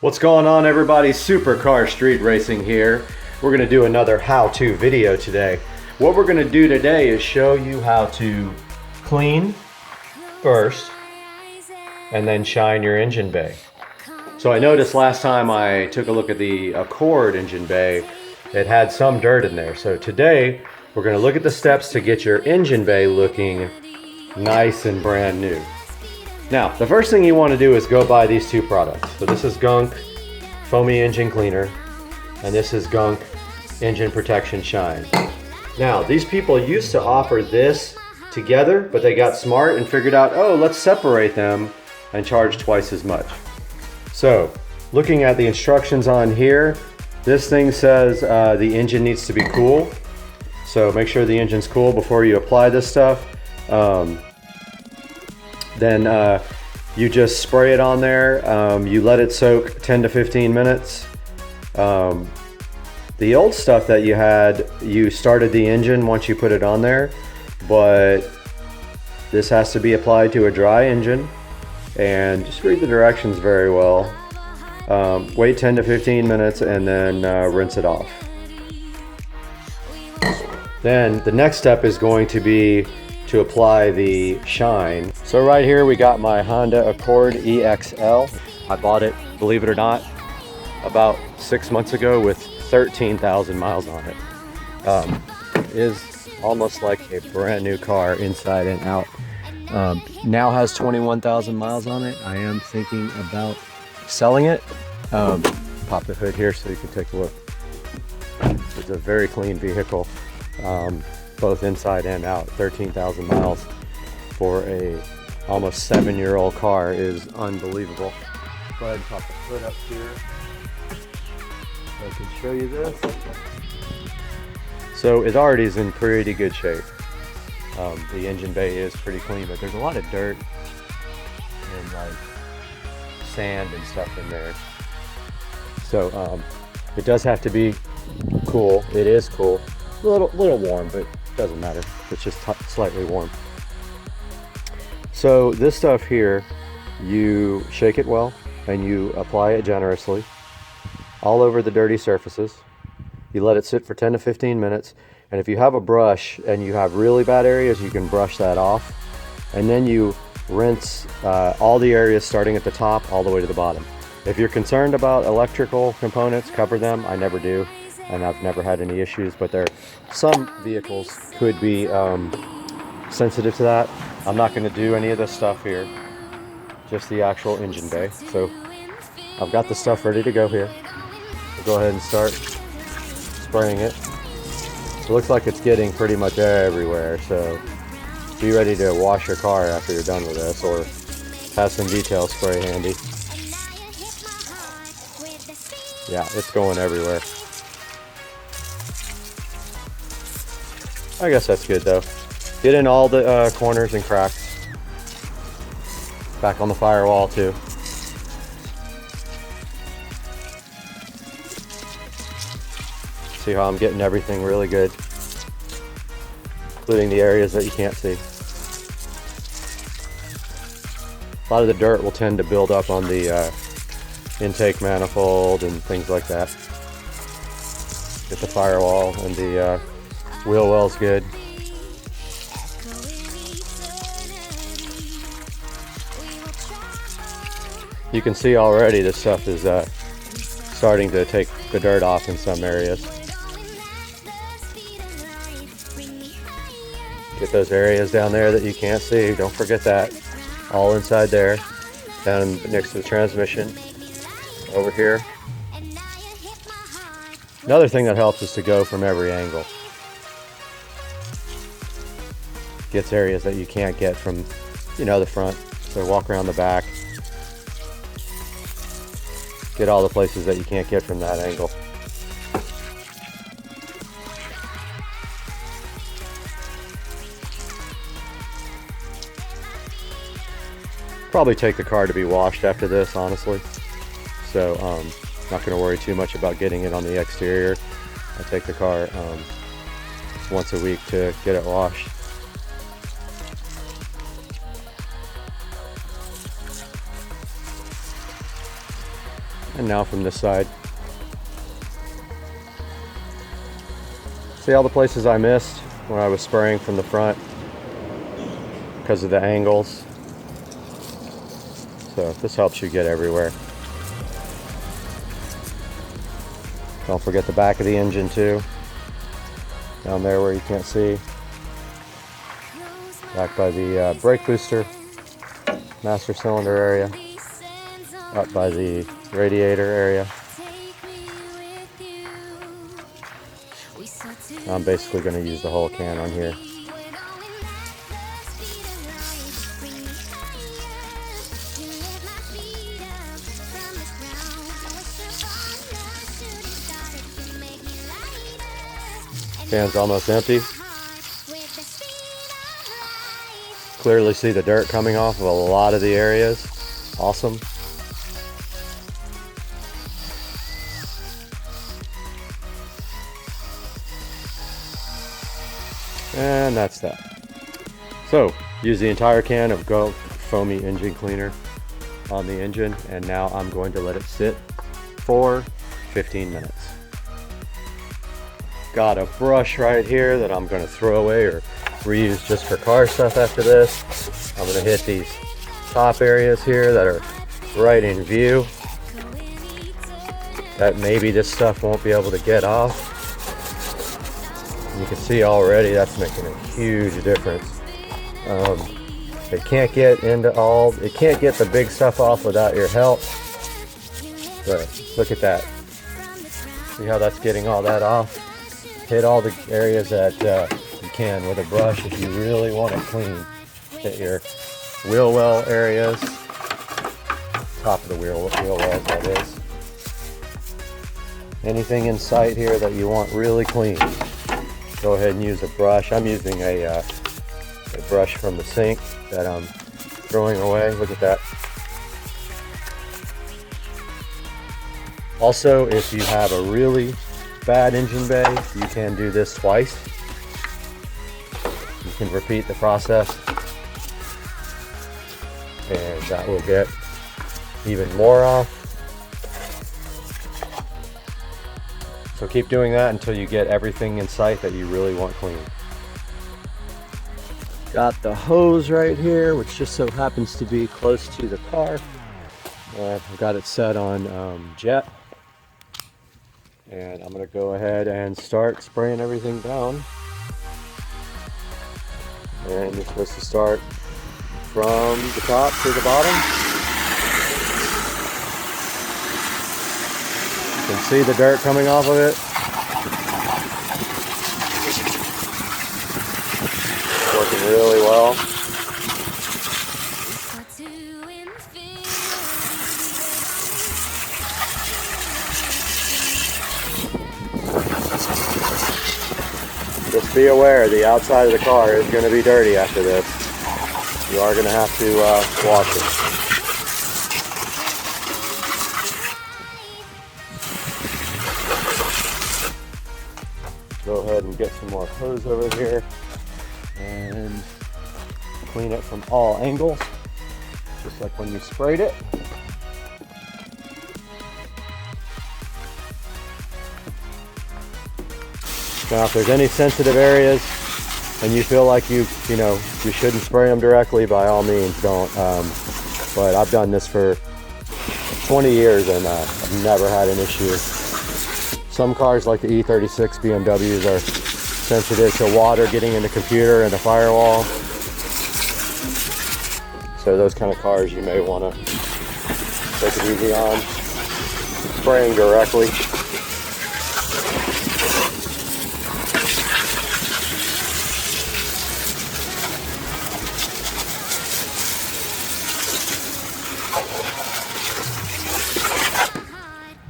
What's going on, everybody? Supercar Street Racing here. We're going to do another how-to video today. What we're going to do today is show you how to clean first and then shine your engine bay. So I noticed last time I took a look at the Accord engine bay, it had some dirt in there. So today we're going to look at the steps to get your engine bay looking nice and brand new. Now, the first thing you want to do is go buy these two products. So this is Gunk Foamy Engine Cleaner, and this is Gunk Engine Protection Shine. Now, these people used to offer this together, but they got smart and figured out, oh, let's separate them and charge twice as much. So, looking at the instructions on here, this thing says the engine needs to be cool. So make sure the engine's cool before you apply this stuff. Then you just spray it on there. You let it soak 10 to 15 minutes. The old stuff that you had, you started the engine once you put it on there, but this has to be applied to a dry engine, and just read the directions very well. Wait 10 to 15 minutes and then rinse it off. Then the next step is going to be to apply the shine. So right here we got my Honda Accord EXL. I bought it, believe it or not, about 6 months ago with 13,000 miles on it. It is almost like a brand new car inside and out. Now has 21,000 miles on it. I am thinking about selling it. Pop the hood here so you can take a look. It's a very clean vehicle. Both inside and out. 13,000 miles for a almost 7-year-old car is unbelievable. Go ahead and pop the hood up here so I can show you this. So it already is in pretty good shape. The engine bay is pretty clean, but there's a lot of dirt and like sand and stuff in there. So it does have to be cool. It is cool. A little warm, but doesn't matter. It's just slightly warm. So this stuff here, you shake it well and you apply it generously all over the dirty surfaces. You let it sit for 10 to 15 minutes, and if you have a brush and you have really bad areas, you can brush that off, and then you rinse all the areas starting at the top all the way to the bottom. If you're concerned about electrical components, cover them. I never do, and I've never had any issues, but some vehicles could be sensitive to that. I'm not going to do any of this stuff here, just the actual engine bay. So I've got the stuff ready to go here. We'll go ahead and start spraying it. It looks like it's getting pretty much everywhere, so be ready to wash your car after you're done with this, or have some detail spray handy. Yeah, it's going everywhere. I guess that's good though. Get in all the corners and cracks. Back on the firewall too. See how I'm getting everything really good, including the areas that you can't see. A lot of the dirt will tend to build up on the intake manifold and things like that. Get the firewall and the wheel well's good. You can see already this stuff is starting to take the dirt off in some areas. Get those areas down there that you can't see. Don't forget that. All inside there. Down next to the transmission. Over here. Another thing that helps is to go from every angle. Gets areas that you can't get from, the front. So walk around the back. Get all the places that you can't get from that angle. Probably take the car to be washed after this, honestly. So not going to worry too much about getting it on the exterior. I take the car once a week to get it washed. And now from this side. See all the places I missed when I was spraying from the front because of the angles. So this helps you get everywhere. Don't forget the back of the engine too. Down there where you can't see. Back by the brake booster, master cylinder area. Up by the radiator area. I'm basically going to use the whole can on here. Can's almost empty. Clearly see the dirt coming off of a lot of the areas. Awesome. And that's that. So use the entire can of Go Foamy engine cleaner on the engine, and now I'm going to let it sit for 15 minutes. Got a brush right here that I'm going to throw away or reuse just for car stuff after this. I'm going to hit these top areas here that are right in view that maybe this stuff won't be able to get off. You can see already that's making a huge difference. It can't get into it can't get the big stuff off without your help. But look at that. See how that's getting all that off? Hit all the areas that you can with a brush if you really want it clean. Hit your wheel well areas, top of the wheel wells that is. Anything in sight here that you want really clean, go ahead and use a brush. I'm using a brush from the sink that I'm throwing away. Look at that. Also, if you have a really bad engine bay, you can do this twice. You can repeat the process, and that will get even more off. So keep doing that until you get everything in sight that you really want clean. Got the hose right here, which just so happens to be close to the car. I've got it set on jet. And I'm going to go ahead and start spraying everything down. And you're supposed to start from the top to the bottom. You can see the dirt coming off of it. It's working really well. Just be aware, the outside of the car is going to be dirty after this. You are going to have to wash it. Go ahead and get some more hose over here and clean it from all angles, just like when you sprayed it. Now, if there's any sensitive areas and you feel like you shouldn't spray them directly, by all means don't. But I've done this for 20 years and I've never had an issue. Some cars like the E36 BMWs are sensitive to water getting in the computer and the firewall. So those kind of cars you may want to take it easy on. Spraying directly.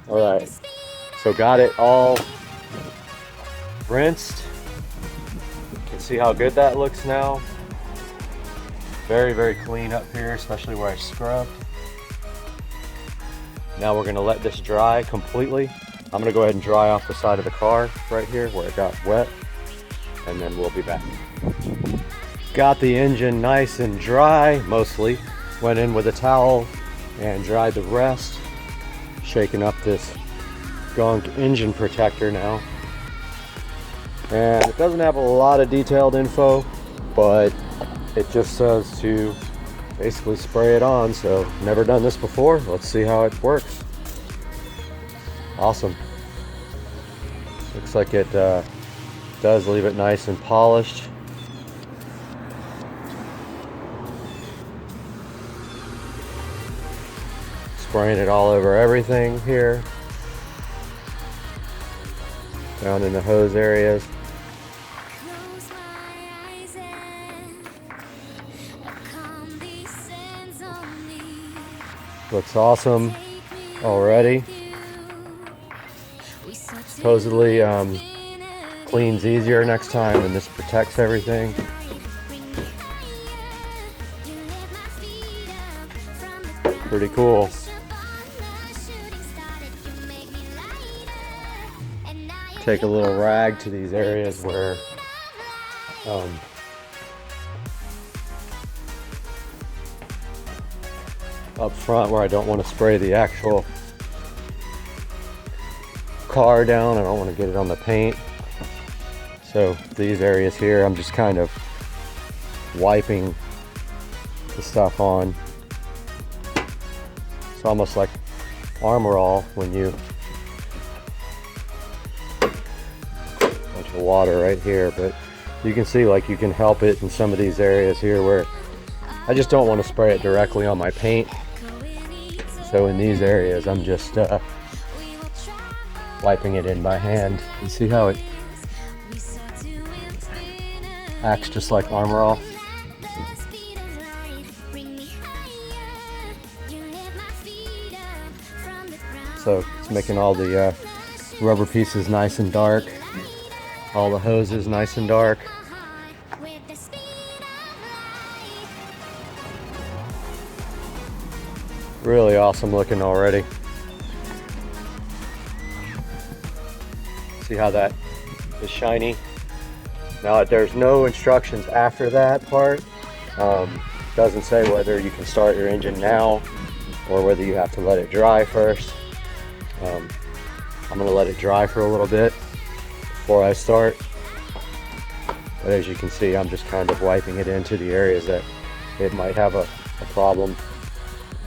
Alright, so got it all rinsed. You can see how good that looks now. Very, very clean up here, especially where I scrubbed. Now we're going to let this dry completely. I'm going to go ahead and dry off the side of the car right here where it got wet, and then we'll be back. Got the engine nice and dry, mostly. Went in with a towel and dried the rest. shaking up this Gunk engine protector now. And it doesn't have a lot of detailed info, but it just says to basically spray it on. So never done this before. Let's see how it works. Awesome. Looks like it does leave it nice and polished. Spraying it all over everything here. Down in the hose areas. Looks awesome already. Supposedly cleans easier next time, and this protects everything. Pretty cool. Take a little rag to these areas where up front where I don't want to spray the actual car down. I don't want to get it on the paint. So these areas here, I'm just kind of wiping the stuff on. It's almost like Armor All when you bunch of water right here, but you can see like you can help it in some of these areas here where I just don't want to spray it directly on my paint. So in these areas, I'm just wiping it in by hand. You see how it acts just like Armor All? So it's making all the rubber pieces nice and dark, all the hoses nice and dark. Really awesome looking already. See how that is shiny? Now there's no instructions after that part. Doesn't say whether you can start your engine now or whether you have to let it dry first. I'm gonna let it dry for a little bit before I start. But as you can see, I'm just kind of wiping it into the areas that it might have a problem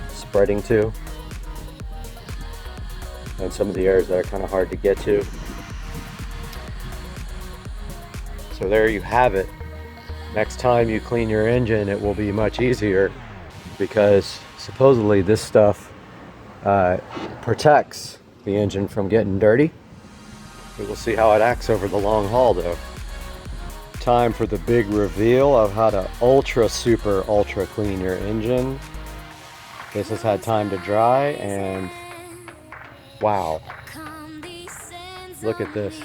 spreading to, and some of the areas that are kind of hard to get to. So there you have it. Next time you clean your engine, it will be much easier because supposedly this stuff protects the engine from getting dirty. We will see how it acts over the long haul though. Time for the big reveal of how to ultra clean your engine. This has had time to dry, and wow, look at this.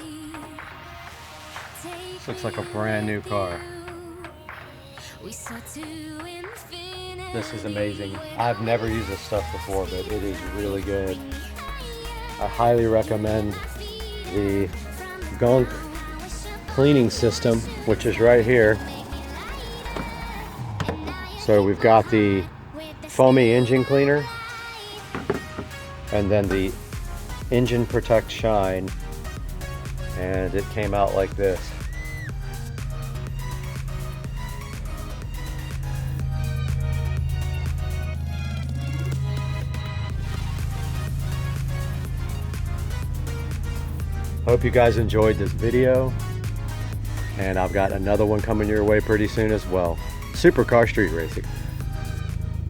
This looks like a brand new car. This is amazing. I've never used this stuff before, but it is really good. I highly recommend the Gunk cleaning system, which is right here. So we've got the foamy engine cleaner, and then the Engine Protect Shine, and it came out like this. Hope you guys enjoyed this video, and I've got another one coming your way pretty soon as well. Supercar Street Racing.